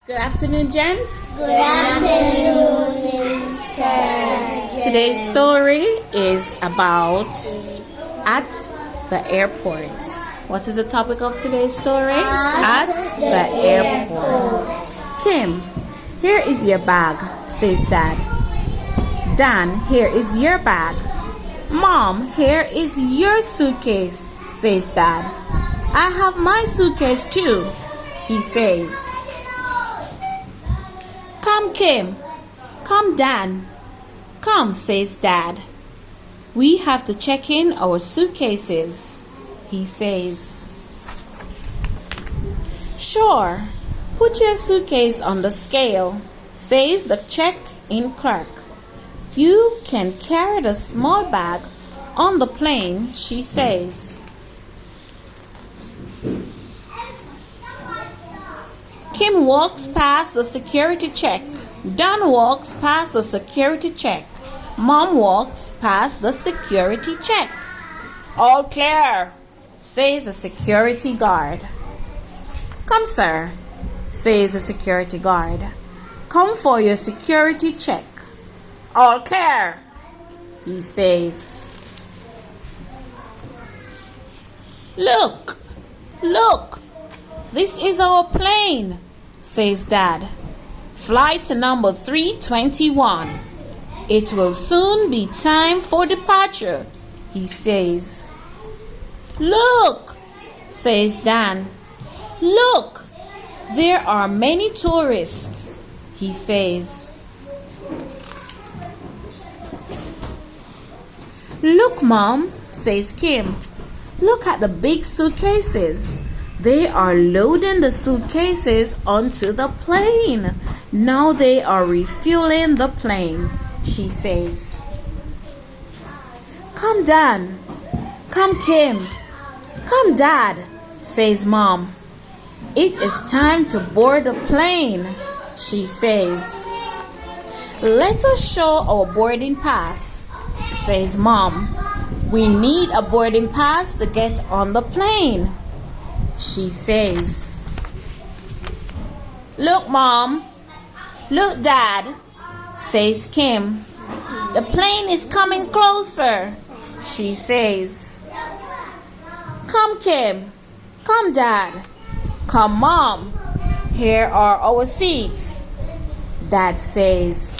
Good afternoon, gents. Good afternoon, Mr. Today's story is about at the airport. What is the topic of today's story? At the airport. Kim, here is your bag, says Dad. Dan, here is your bag. Mom, here is your suitcase, says Dad. I have my suitcase too, he says. Come, Kim. Come, Dan. Come, says Dad. We have to check in our suitcases, he says. Sure. Put your suitcase on the scale, says the check-in clerk. You can carry the small bag on the plane, she says. Kim walks past the security check. Dan walks past the security check. Mom walks past the security check. All clear, says the security guard. Come, sir, says the security guard. Come for your security check. All clear, he says. Look, this is our plane, says Dad. Flight number 321. It will soon be time for departure, he says. Look, says Dan. Look, there are many tourists, he says. Look, Mom, says Kim. Look at the big suitcases. They are loading the suitcases onto the plane. Now they are refueling the plane, she says. Come, Dan. Come, Kim. Come, Dad, says Mom. It is time to board the plane, she says. Let us show our boarding pass, says Mom. We need a boarding pass to get on the plane, she says. Look, Mom. Look, Dad, says Kim. The plane is coming closer, she says. Come, Kim. Come, Dad. Come, Mom. Here are our seats, Dad says.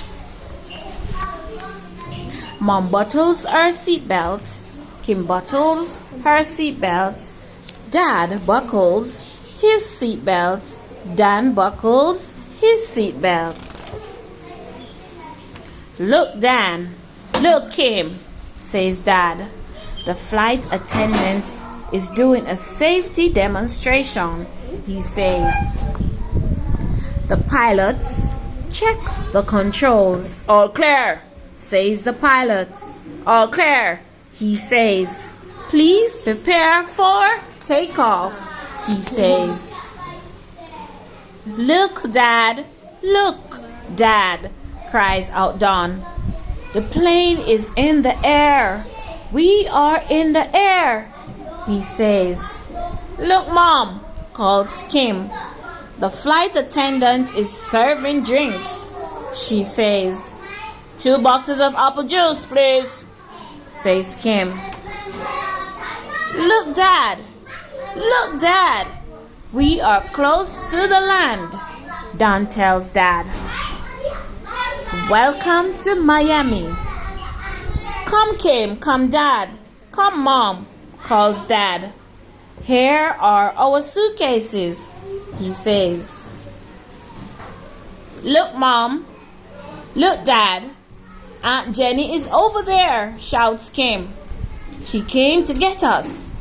Mom buckles her seatbelt. Kim buckles her seatbelt. Dad buckles his seatbelt. Dan buckles his seatbelt. Look, Dan. Look, Kim, says Dad. The flight attendant is doing a safety demonstration, he says. The pilots check the controls. All clear, says the pilot. All clear, he says. Please prepare for takeoff, he says. Look, Dad. Look, Dad, cries out Don. The plane is in the air. We are in the air, he says. Look, Mom, calls Kim. The flight attendant is serving drinks, she says. 2 boxes of apple juice, please, says Kim. Look, Dad. Look, Dad. We are close to the land, Don tells Dad. Welcome to Miami. Come, Kim. Come, Dad. Come, Mom, calls Dad. Here are our suitcases, he says. Look, Mom. Look, Dad. Aunt Jenny is over there, shouts Kim. She came to get us,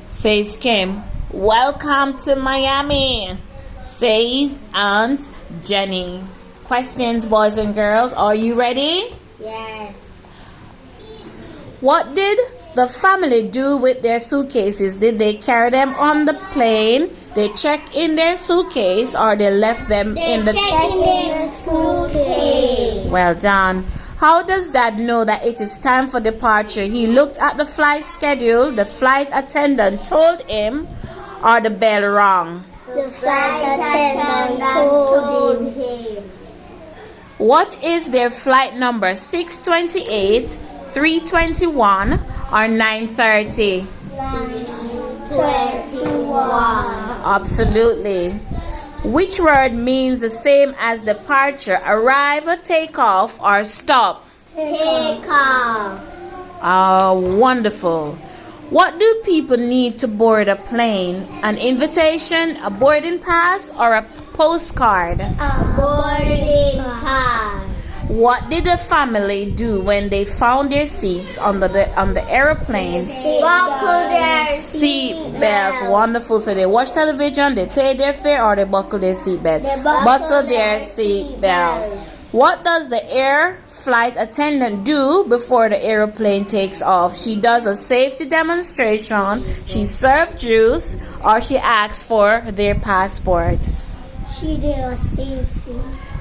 says Kim. Welcome to Miami, says Aunt Jenny. Questions, boys and girls, are you ready? Yes. What did the family do with their suitcases? Did they carry them on the plane? They checked in their suitcase, or they left them in the suitcase? Well done. How does Dad know that it is time for departure? He looked at the flight schedule. The flight attendant told him, or the bell rang? The flight attendant told What is their flight number? 628, 321, or 930? 9:21. Absolutely. Which word means the same as departure? Arrive, take off, or stop? Take off. Wonderful. What do people need to board a plane? An invitation, a boarding pass, or a postcard? A boarding pass. What did the family do when they found their seats on the airplane? Buckle their Seat belts. Wonderful. So they watch television, they pay their fare, or they buckle their seat belts. They buckle Buckle their their seat belts. What does the air flight attendant do before the airplane takes off? She does a safety demonstration, she serves juice, or she asks for their passports. She did a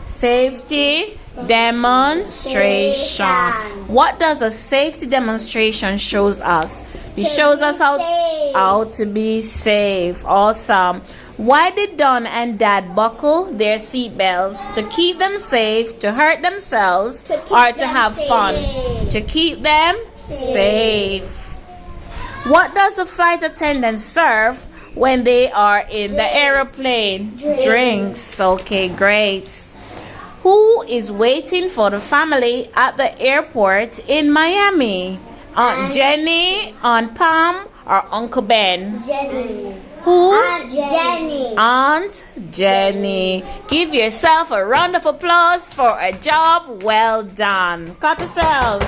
Safety demonstration. What does a safety demonstration shows us? It shows us how to be safe. Awesome. Why did Don and Dad buckle their seatbelts? To keep them safe, to hurt themselves, or to have fun? To keep them safe. What does the flight attendant serve when they are in the aeroplane? Drinks. Okay, great. Who is waiting for the family at the airport in Miami? Aunt Jenny, Aunt Pam, or Uncle Ben? Jenny. Who? Aunt Jenny. Aunt Jenny. Give yourself a round of applause for a job well done. Clap yourselves.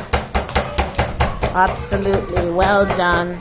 Absolutely, well done.